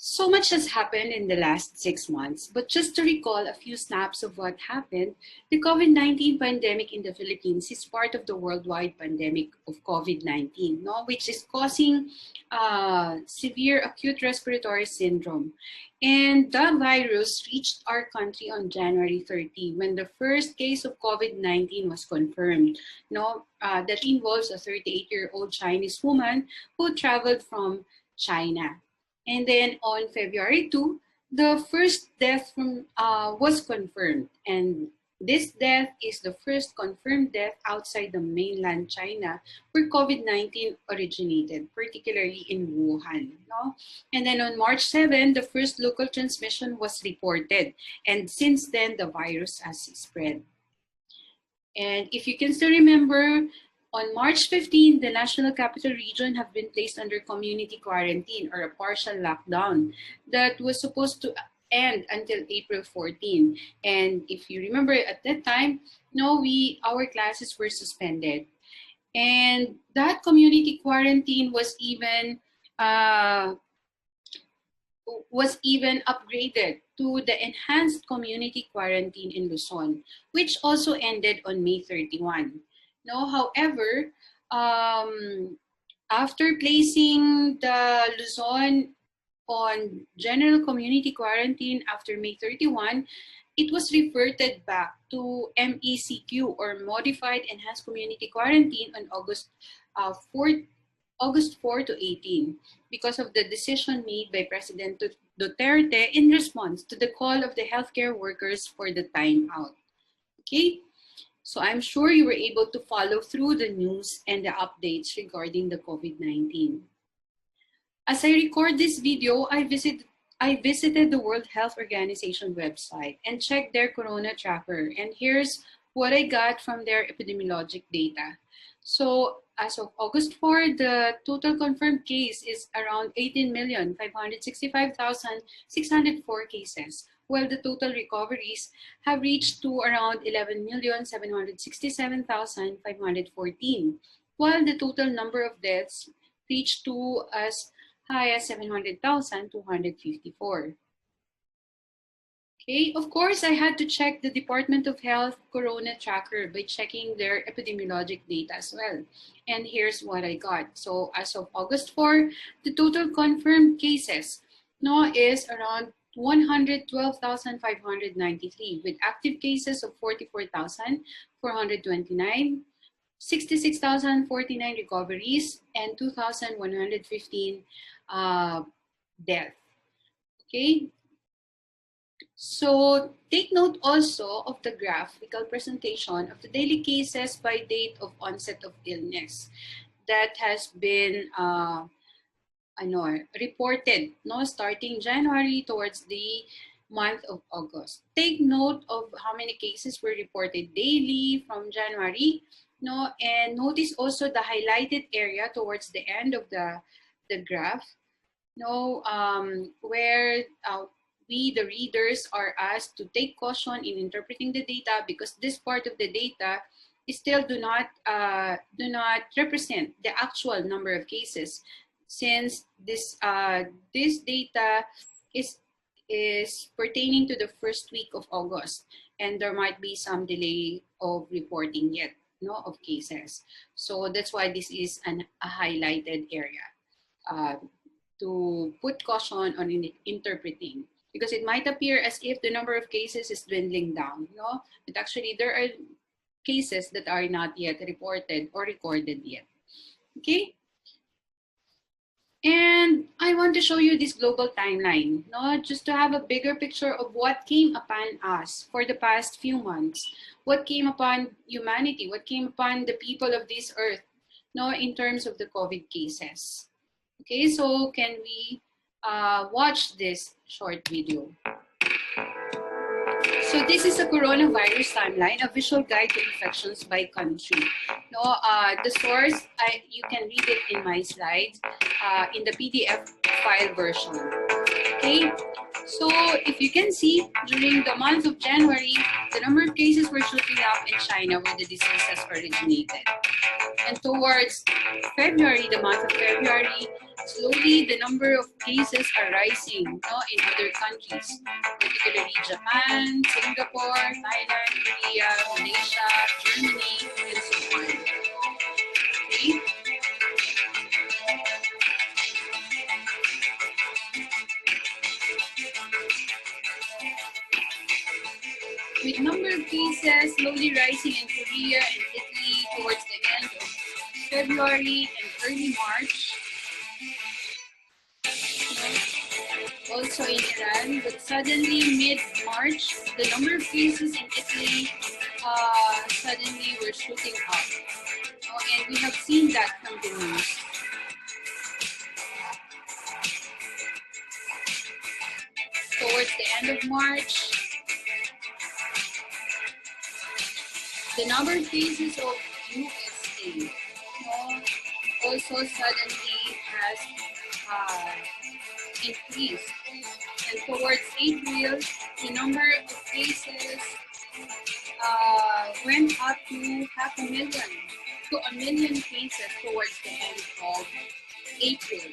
So much has happened in the last 6 months, but just to recall a few snaps of what happened, the COVID-19 pandemic in the Philippines is part of the worldwide pandemic of COVID-19, no? Which is causing severe acute respiratory syndrome. And the virus reached our country on January 30 when the first case of COVID-19 was confirmed. No, that involves a 38-year-old Chinese woman who traveled from China. And then on February 2, the first death was confirmed. And this death is the first confirmed death outside the mainland China where COVID-19 originated, particularly in Wuhan. No? And then on March 7, the first local transmission was reported. And since then, the virus has spread. And if you can still remember, on March 15, the National Capital Region have been placed under community quarantine or a partial lockdown that was supposed to end until April 14. And if you remember at that time, our classes were suspended. And that community quarantine was even upgraded to the enhanced community quarantine in Luzon, which also ended on May 31. No, however, after placing the Luzon on general community quarantine after May 31, it was reverted back to MECQ or Modified Enhanced Community Quarantine on August 4 to 18 because of the decision made by President Duterte in response to the call of the healthcare workers for the time out. Okay? So I'm sure you were able to follow through the news and the updates regarding the COVID-19. As I record this video, I visited the World Health Organization website and checked their Corona tracker. And here's what I got from their epidemiologic data. So as of August 4, the total confirmed case is around 18,565,604 cases, while the total recoveries have reached to around 11,767,514, while the total number of deaths reached to as high as 700,254. Okay, of course, I had to check the Department of Health Corona Tracker by checking their epidemiologic data as well. And here's what I got. So as of August 4, the total confirmed cases is around 112,593 with active cases of 44,429, 66,049 recoveries, and 2,115 deaths. Okay. So take note also of the graphical presentation of the daily cases by date of onset of illness that has been reported starting January towards the month of August. Take note of how many cases were reported daily from January, and notice also the highlighted area towards the end of the graph, where we, the readers, are asked to take caution in interpreting the data because this part of the data still do not represent the actual number of cases, since this data is pertaining to the first week of August, and there might be some delay of reporting yet of cases. So that's why this is a highlighted area to put caution on interpreting, because it might appear as if the number of cases is dwindling down, but actually there are cases that are not yet reported or recorded yet. Okay. And I want to show you this global timeline, just to have a bigger picture of what came upon us for the past few months, what came upon humanity, what came upon the people of this earth, in terms of the COVID cases. Okay, so can we watch this short video? So this is a coronavirus timeline, a visual guide to infections by country. The source, you can read it in my slides in the PDF file version. Okay, so if you can see, during the month of January, the number of cases were shooting up in China where the disease has originated. And towards February, the month of February, slowly the number of cases are rising, no, in other countries, particularly Japan, Singapore, Thailand, Korea, Malaysia, Germany, and so on. Okay? With number of cases slowly rising in Korea and Italy towards the end of February and early March, also in Iran, but suddenly mid-March, the number of cases in Italy suddenly were shooting up. And we have seen that from the news. Towards the end of March, the number of cases of USA also suddenly has increased. And towards April, the number of cases went up to 500,000, to 1,000,000 cases towards the end of April.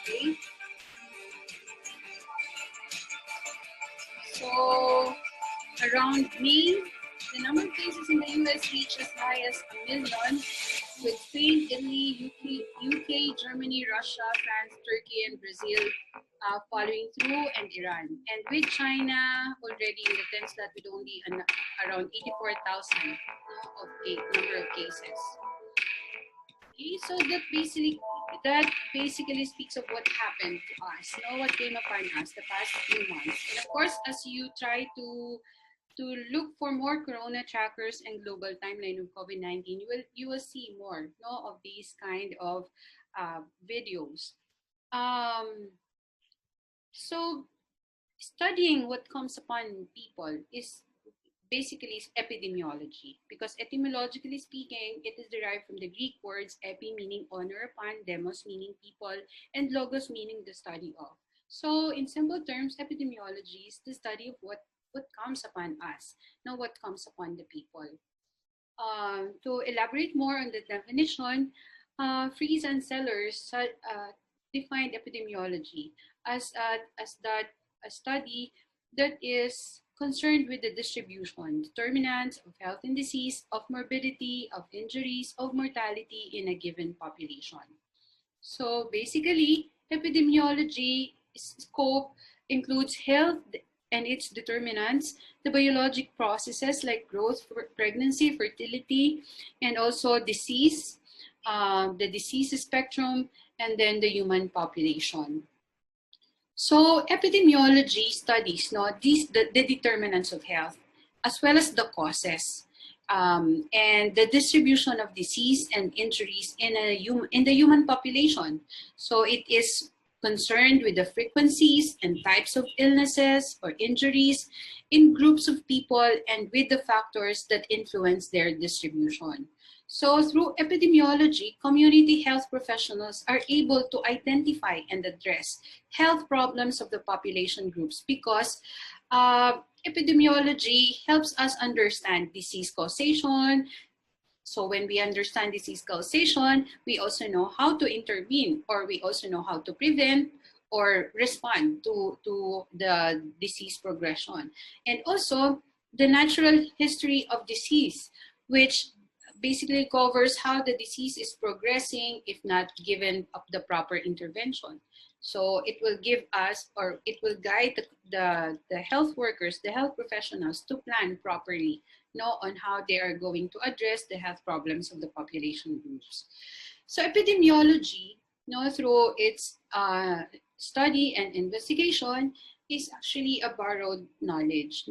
Okay. So around May, the number of cases in the US reached as high as 1,000,000, with Spain, Italy, UK, Germany, Russia, France, Turkey, and Brazil following through, and Iran. And with China already in the sense that with only around 84,000 of number of cases. Okay, so that basically speaks of what happened to us, what came upon us the past few months. And of course, as you try to look for more corona trackers and global timeline of COVID-19, you will see more of these kind of videos. So studying what comes upon people is basically epidemiology, because etymologically speaking, it is derived from the Greek words epi meaning honor upon, demos meaning people, and logos meaning the study of. So in simple terms, epidemiology is the study of what comes upon us, not what comes upon the people. To elaborate more on the definition, Fries and Sellers defined epidemiology as a study that is concerned with the distribution, determinants of health and disease, of morbidity, of injuries, of mortality in a given population. So basically, epidemiology scope includes health and its determinants, the biologic processes like growth, pregnancy, fertility, and also disease, the disease spectrum, and then the human population. So epidemiology studies the determinants of health, as well as the causes, and the distribution of disease and injuries in the human population. So it is concerned with the frequencies and types of illnesses or injuries in groups of people and with the factors that influence their distribution. So through epidemiology, community health professionals are able to identify and address health problems of the population groups, because epidemiology helps us understand disease causation. So when we understand disease causation, we also know how to intervene, or we also know how to prevent or respond to the disease progression. And also the natural history of disease, which basically covers how the disease is progressing if not given the proper intervention. So it will give us, or it will guide the health workers, the health professionals, to plan properly on how they are going to address the health problems of the population groups. So epidemiology, through its study and investigation, is actually a borrowed knowledge.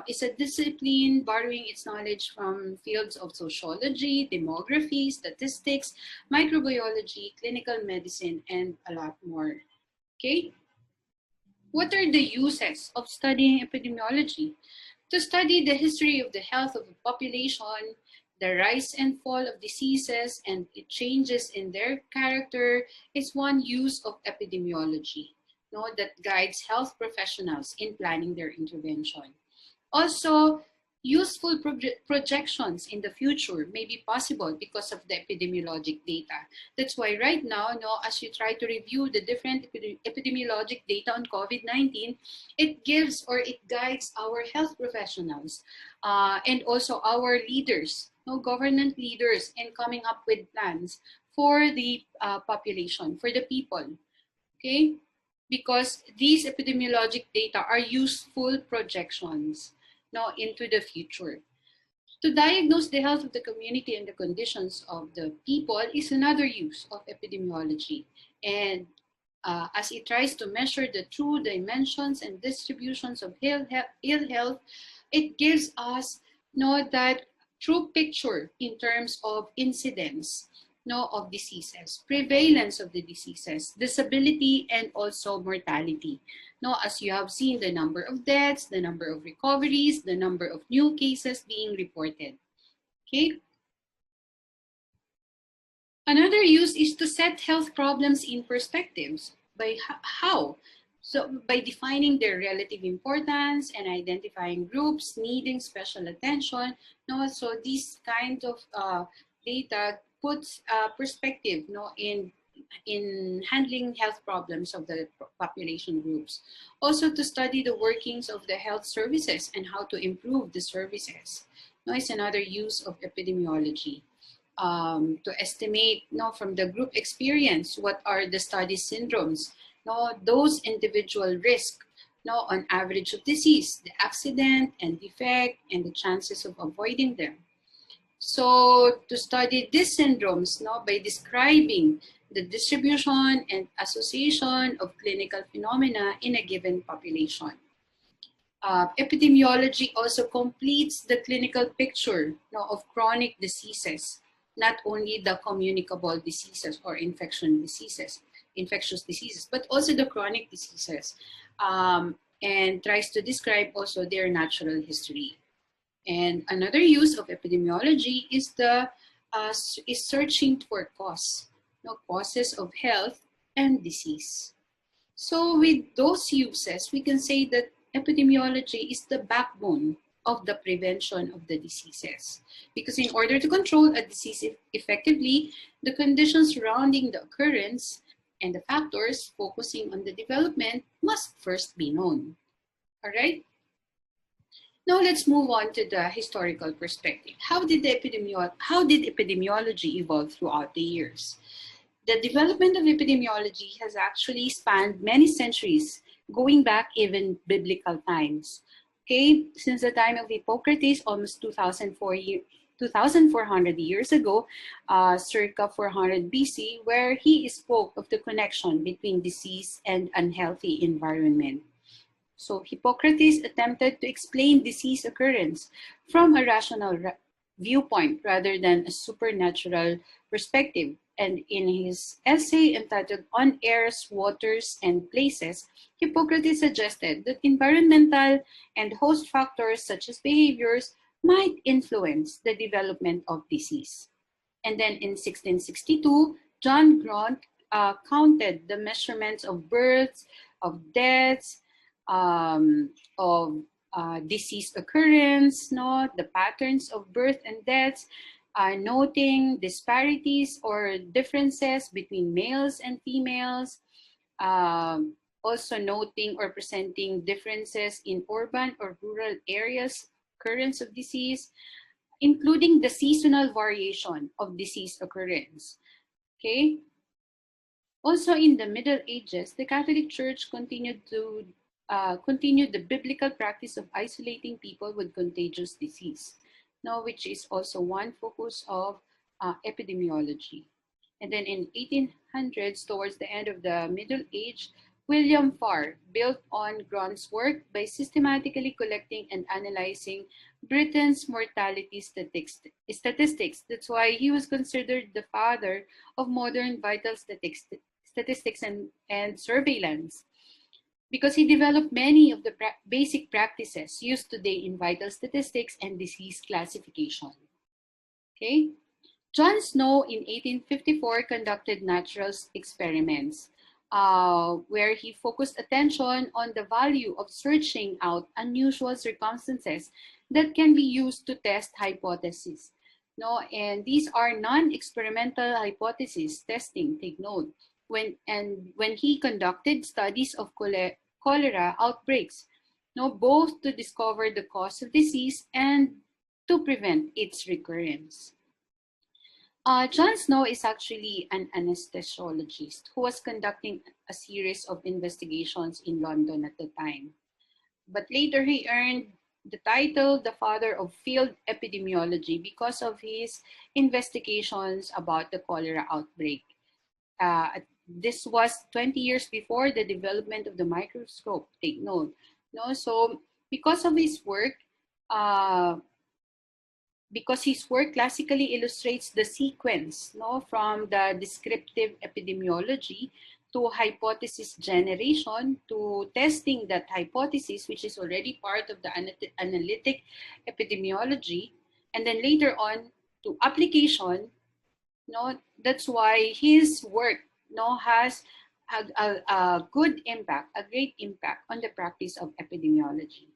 It's a discipline borrowing its knowledge from fields of sociology, demography, statistics, microbiology, clinical medicine, and a lot more. Okay? What are the uses of studying epidemiology? To study the history of the health of a population, the rise and fall of diseases, and the changes in their character is one use of epidemiology that guides health professionals in planning their intervention. Also, Useful projections in the future may be possible because of the epidemiologic data. That's why right now, as you try to review the different epidemiologic data on COVID-19, it gives or it guides our health professionals and also our leaders, government leaders, in coming up with plans for the population, for the people, okay? Because these epidemiologic data are useful projections now into the future. To diagnose the health of the community and the conditions of the people is another use of epidemiology. And as it tries to measure the true dimensions and distributions of ill health, it gives us that true picture in terms of incidence of diseases, prevalence of the diseases, disability, and also mortality. As you have seen, the number of deaths, the number of recoveries, the number of new cases being reported. Okay. Another use is to set health problems in perspectives. By how? So by defining their relative importance and identifying groups needing special attention. So these kind of data puts perspective in handling health problems of the population groups. Also to study the workings of the health services and how to improve the services. It's another use of epidemiology. To estimate from the group experience what are the study syndromes, those individual risk on average of disease, the accident and defect, and the chances of avoiding them. So to study these syndromes by describing the distribution and association of clinical phenomena in a given population. Epidemiology also completes the clinical picture of chronic diseases, not only the communicable diseases or infectious diseases, but also the chronic diseases, and tries to describe also their natural history. And another use of epidemiology is searching for causes of health and disease. So with those uses, we can say that epidemiology is the backbone of the prevention of the diseases. Because in order to control a disease effectively, the conditions surrounding the occurrence and the factors focusing on the development must first be known. All right? Now let's move on to the historical perspective. How did epidemiology evolve throughout the years? The development of epidemiology has actually spanned many centuries, going back even biblical times. Okay, since the time of Hippocrates, almost 2,400 years ago, circa 400 BC, where he spoke of the connection between disease and unhealthy environment. So Hippocrates attempted to explain disease occurrence from a rational viewpoint rather than a supernatural perspective. And in his essay entitled On Airs, Waters, and Places, Hippocrates suggested that environmental and host factors such as behaviors might influence the development of disease. And then in 1662, John Grant counted the measurements of births, of deaths, of disease occurrence, the patterns of birth and deaths, noting disparities or differences between males and females, also noting or presenting differences in urban or rural areas, occurrence of disease, including the seasonal variation of disease occurrence. Okay. Also in the Middle Ages, the Catholic Church continued the biblical practice of isolating people with contagious disease, which is also one focus of epidemiology. And then in 1800s, towards the end of the Middle Age, William Farr built on Grant's work by systematically collecting and analyzing Britain's mortality statistics. That's why he was considered the father of modern vital statistics and surveillance, because he developed many of the basic practices used today in vital statistics and disease classification. Okay. John Snow in 1854 conducted natural experiments where he focused attention on the value of searching out unusual circumstances that can be used to test hypotheses. No, and these are non-experimental hypothesis testing, take note. When he conducted studies of cholera outbreaks, no, both to discover the cause of disease and to prevent its recurrence. John Snow is actually an anesthesiologist who was conducting a series of investigations in London at the time. But later he earned the title the father of field epidemiology because of his investigations about the cholera outbreak. This was 20 years before the development of the microscope, take note. No? So because of his work, uh, because his work classically illustrates the sequence, no, from the descriptive epidemiology to hypothesis generation to testing that hypothesis, which is already part of the analytic epidemiology, and then later on to application. No, that's why his work, no, has a good impact, a great impact on the practice of epidemiology.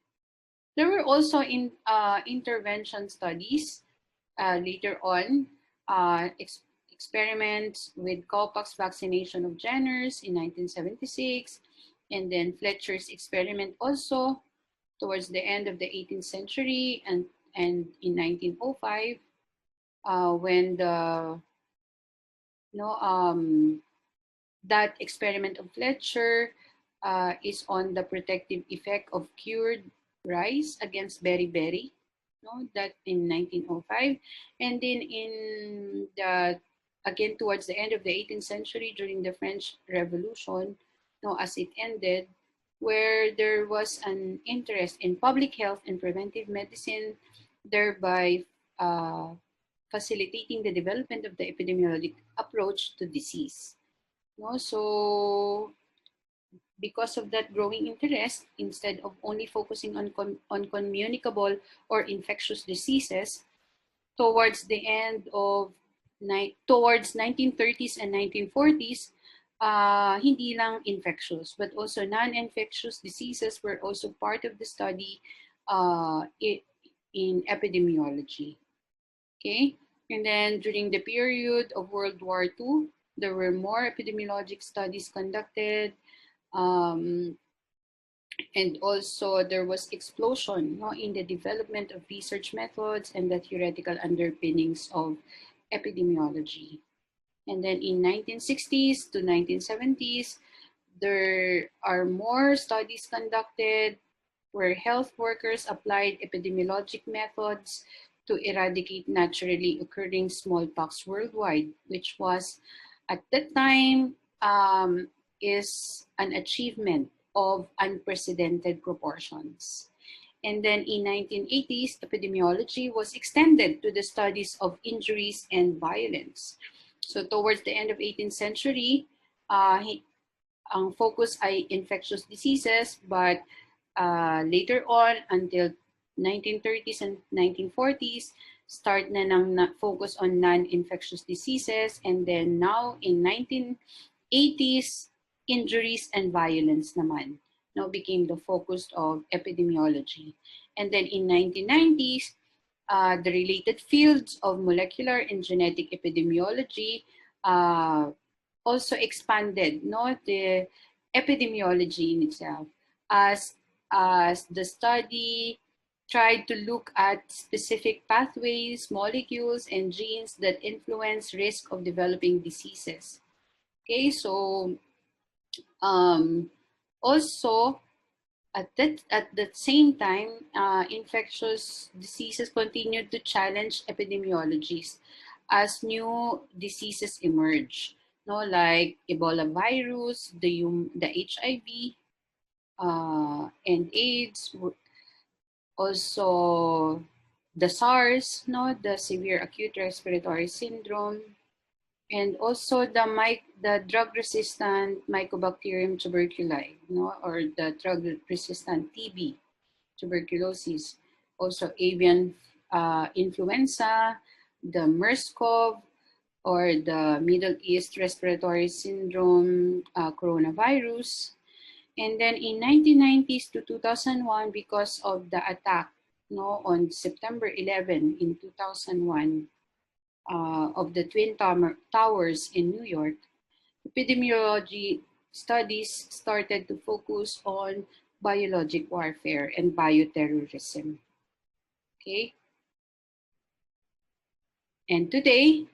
There were also intervention studies later on, experiments with cowpox vaccination of Jenners in 1976, and then Fletcher's experiment also towards the end of the 18th century and in 1905, when the no that experiment of Fletcher is on the protective effect of cured rice against beriberi, no, that in 1905. And then in the, again towards the end of the 18th century during the French Revolution, no, as it ended, where there was an interest in public health and preventive medicine, thereby uh, facilitating the development of the epidemiologic approach to disease. No, so because of that growing interest, instead of only focusing on communicable or infectious diseases, towards the end of towards 1930s and 1940s, hindi lang infectious, but also non-infectious diseases were also part of the study in epidemiology. Okay, and then during the period of World War II, there were more epidemiologic studies conducted. Um, and also there was explosion, no, in the development of research methods and the theoretical underpinnings of epidemiology. And then in 1960s to 1970s, there are more studies conducted where health workers applied epidemiologic methods to eradicate naturally occurring smallpox worldwide, which was at that time is an achievement of unprecedented proportions. And then in 1980s, epidemiology was extended to the studies of injuries and violence. So towards the end of 18th century, ang focus ay infectious diseases, but later on until 1930s and 1940s, start na ng focus on non-infectious diseases, and then now in 1980s, injuries and violence naman now became the focus of epidemiology. And then in 1990s, the related fields of molecular and genetic epidemiology also expanded, no, the epidemiology in itself, as the study tried to look at specific pathways, molecules, and genes that influence risk of developing diseases. Okay, so also at the same time, infectious diseases continued to challenge epidemiologies as new diseases emerge, no, like Ebola virus, the HIV, and AIDS, also the SARS, no, the severe acute respiratory syndrome, and also the drug-resistant Mycobacterium tuberculosis, no, or the drug-resistant TB, tuberculosis, also avian influenza, the MERS-CoV, or the Middle East Respiratory Syndrome coronavirus. And then in 1990s to 2001, because of the attack no, on September 11 in 2001 of the Twin Towers in New York, epidemiology studies started to focus on biologic warfare and bioterrorism. Okay, and today,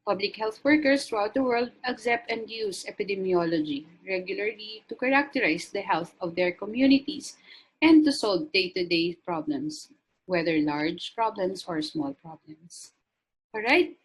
public health workers throughout the world accept and use epidemiology regularly to characterize the health of their communities and to solve day-to-day problems, whether large problems or small problems. All right.